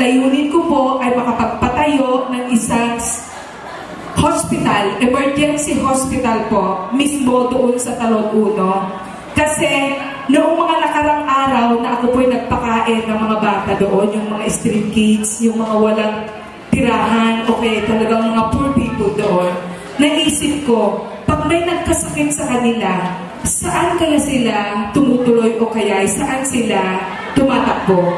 layunin ko po ay makapagpatayo ng isang hospital, emergency hospital po, mismo doon sa Talon 1. Kasi noong mga nakarang araw na ako po'y nagpakain ng mga bata doon, yung mga street kids, yung mga walang tirahan, okay, talagang mga poor people doon, naisip ko, pag may nagkasakit sa kanila, saan kaya sila tumutuloy o kaya saan sila tumatakbo?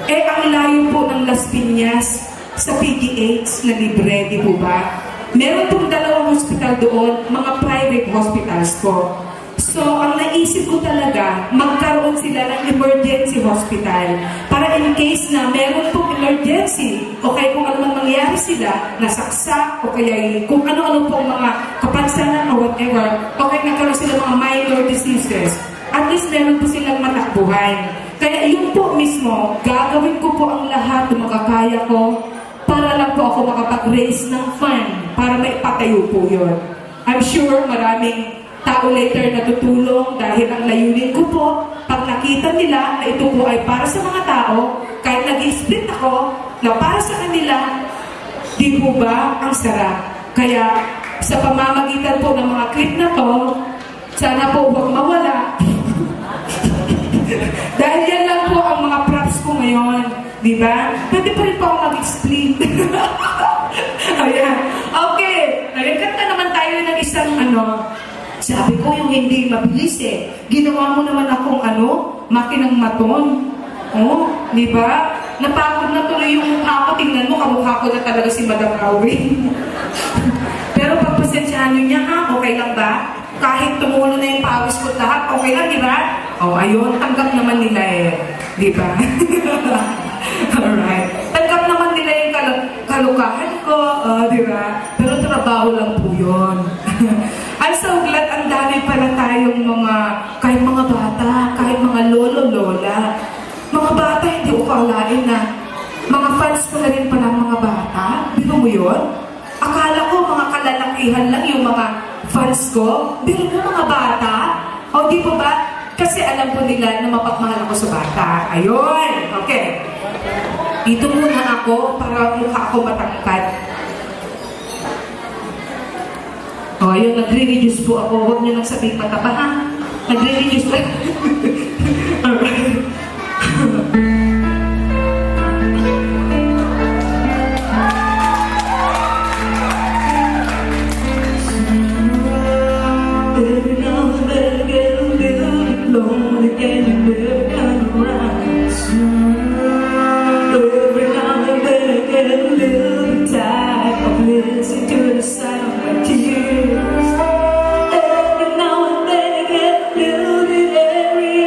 Eh, ang layo po ng Las Piñas sa PGH na libre, di po ba? Meron pong 2 hospital doon, mga private hospitals po. So, ang naisip ko talaga, magkaroon sila ng emergency hospital para in case na meron pong emergency o kaya kung ano man mangyari sila, nasaksak o kaya kung ano-ano pong mga kapansanan o whatever, o kaya nagkaroon sila mga minor diseases, at least meron po silang matakbuhan. Kaya yun po mismo, gagawin ko po ang lahat ng makakaya ko para lang po ako makapag-raise ng fund para maipatayo po yun. I'm sure maraming tao later na tutulong dahil ang layunin ko po, pag nakita nila na ito po ay para sa mga tao, kahit nag-split ako na para sa kanila, di po ba ang sarap? Kaya sa pamamagitan po ng mga clip na to, sana po huwag mawala. Dahil yan lang po ang mga props ko ngayon, di ba? Pwede pa rin po ako mag-explain. Ayan. Okay. Nagkanta naman tayo ng isang sabi ko yung hindi mabilis eh. Ginawa mo naman akong makinang maton. Oh, di ba? Napagod na tuloy yung mukha ko. Tingnan mo, kamukha ko na talaga si Madam Awing. Pero pagpasensyahan nyo niya, okay lang ba? Kahit tumulo na yung pawis ko lahat, okay lang, di ba? Oh, ayun, tanggap naman nila eh. Di ba? Alright. Tanggap naman nila yung kalukahan ko, di ba? Pero trabaho lang po yun. I'm so glad ang dami pala tayong kahit mga bata, kahit mga lolo-lola. Mga bata, hindi ko kaalain na mga fans ko na rin pala mga bata. Bino mo yun? Akala ko mga kalalakihan lang yung mga fans ko. Bino mo mga bata? O di ba ba? Kasi alam ko nila na mapagmahal ako sa bata. Ayun! Okay. Dito muna ako para mukha ako matangkad. O, ayun, nagre-reduce po ako. Huwag niyo nang sabihin mataba, ha? Nagre-reduce po. Alright. Every now and then I get a little bit lonely, and you never come around. Every now and then I get a little bit tired of listening to the sound of my tears. Every now and then I get a little bit angry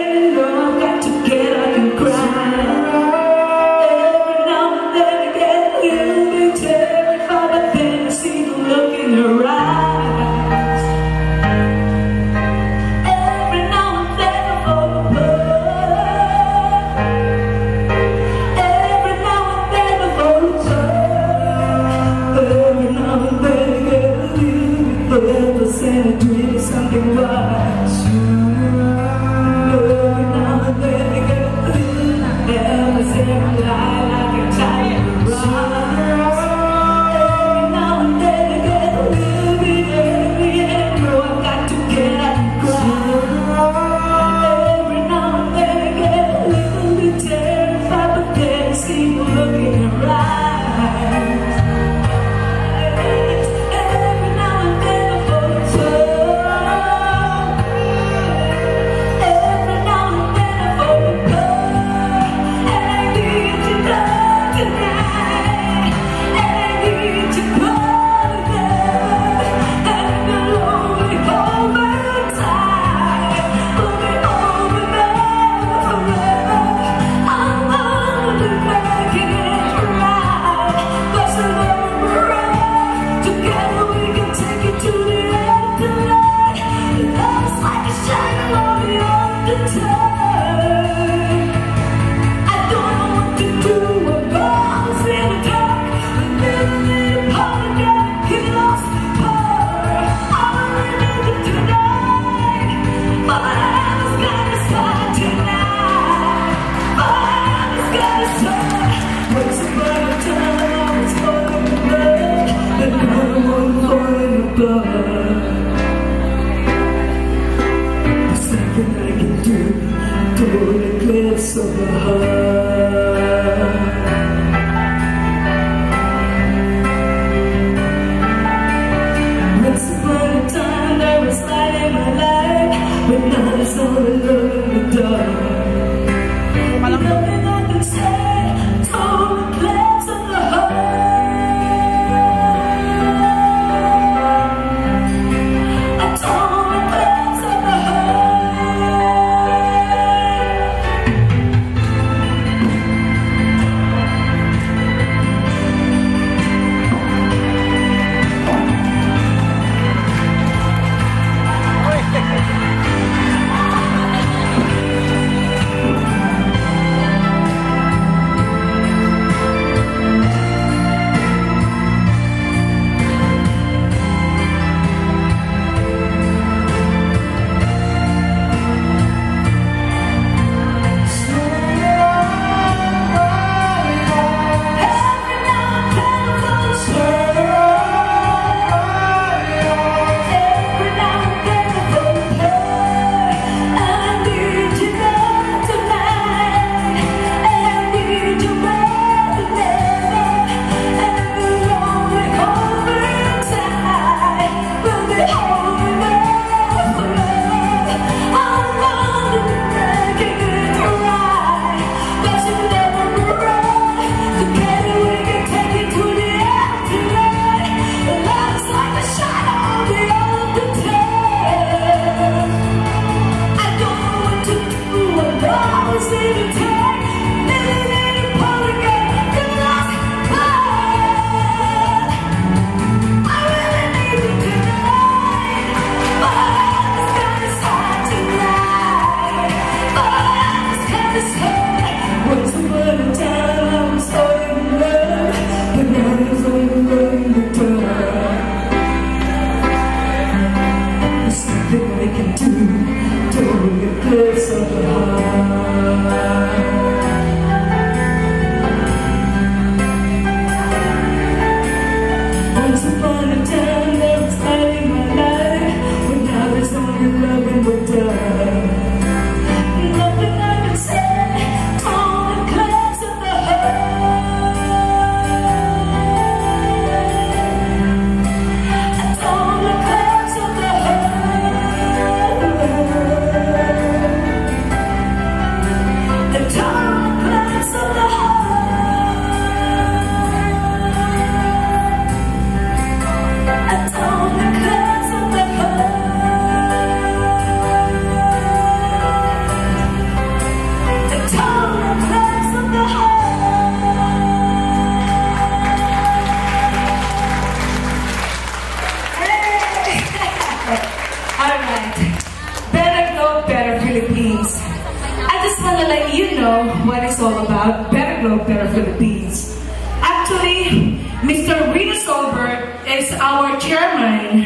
Better Philippines. Actually, Mr. Rino Solberg is our chairman,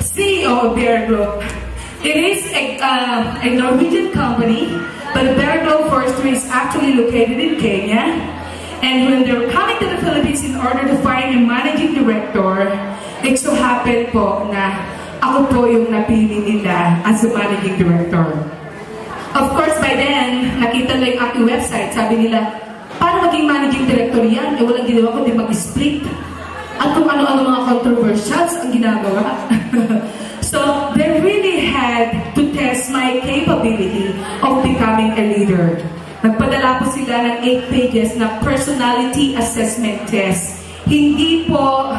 CEO of Bear Group. It is a Norwegian company, but Bear Group Forestry is actually located in Kenya. And when they're coming to the Philippines in order to find a managing director, it so happened po na ako po yung napili nila as a managing director. Of course, by then, nakita lang yung aking website. Sabi nila, paano maging managing director yan? Walang ginawa kundi mag-split. At kung ano-ano mga controversials ang ginagawa. So, they really had to test my capability of becoming a leader. Nagpadala po sila ng 8 pages na personality assessment test. Hindi po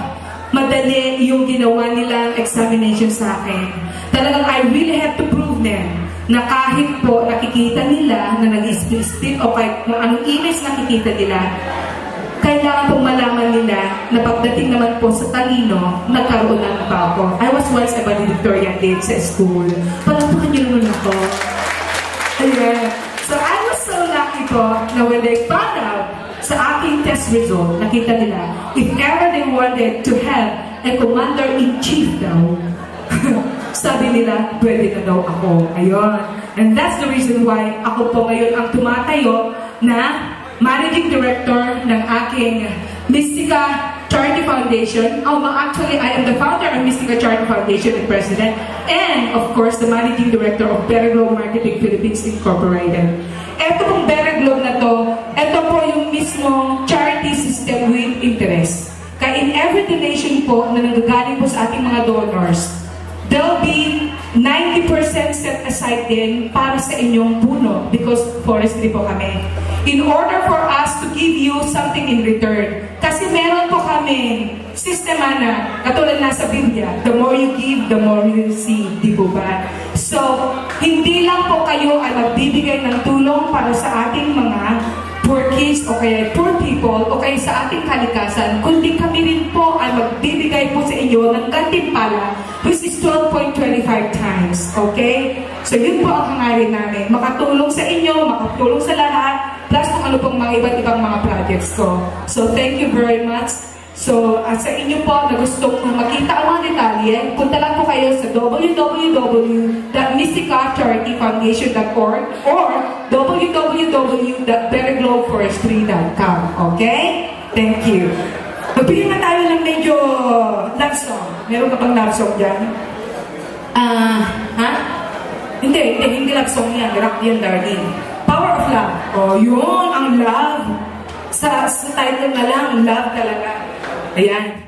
madali yung ginawa nilang examination sa akin. Talagang I really have to prove them na kahit po nakikita nila na nag-split o kahit kung anong image nakikita nila, kailangan pong malaman nila na pagdating naman po sa talino, nagkaroon ng pa ako. I was once a valedictorian din sa school. Palapakan niyo naman ako. Ayan. So I was so lucky po na when they found out sa aking test result, nakita nila, if ever they wanted to have a commander-in-chief daw, sabi nila, pwede na daw ako. Ayun. And that's the reason why ako po ngayon ang tumatayo na managing director ng aking Mystica Charity Foundation. Actually, I am the founder of Mystica Charity Foundation and president, and of course, the managing director of Better Globe Marketing Philippines Incorporated. Ito pong Better Globe na to, ito po yung mismong charity system with interest. Kaya in every donation po na nanggagaling po sa ating mga donors, there'll be 90% set aside din para sa inyong puno because forestry po kami. In order for us to give you something in return. Kasi meron po kami sistema na, katulad na sa Biblia, the more you give, the more you receive. Di po ba? So, hindi lang po kayo ay magbibigay ng tulong para sa ating mga poor kids o kaya poor people o kaya sa ating kalikasan, kundi kami rin po ay magbibigay po sa inyo ng gantimpala, which is 12.25 times. Okay? So yun po ang hangarin namin. Makatulong sa inyo, makatulong sa lahat, plus kung ano pong mga iba't ibang mga projects ko. So thank you very much. So sa inyo po na gusto kong makita ang mga detalye, punta lang po kayo sa www.mysticacharityfoundation.org or www.betterglobeforestry.com. Okay? Thank you. Magbigyan na tayo ng medyo love song. Meron ka bang love song dyan? Hindi love song yan. Rock yan, darling. Power of Love. Oh, yun, ang love. Sa title na lang, love talaga. Ayan.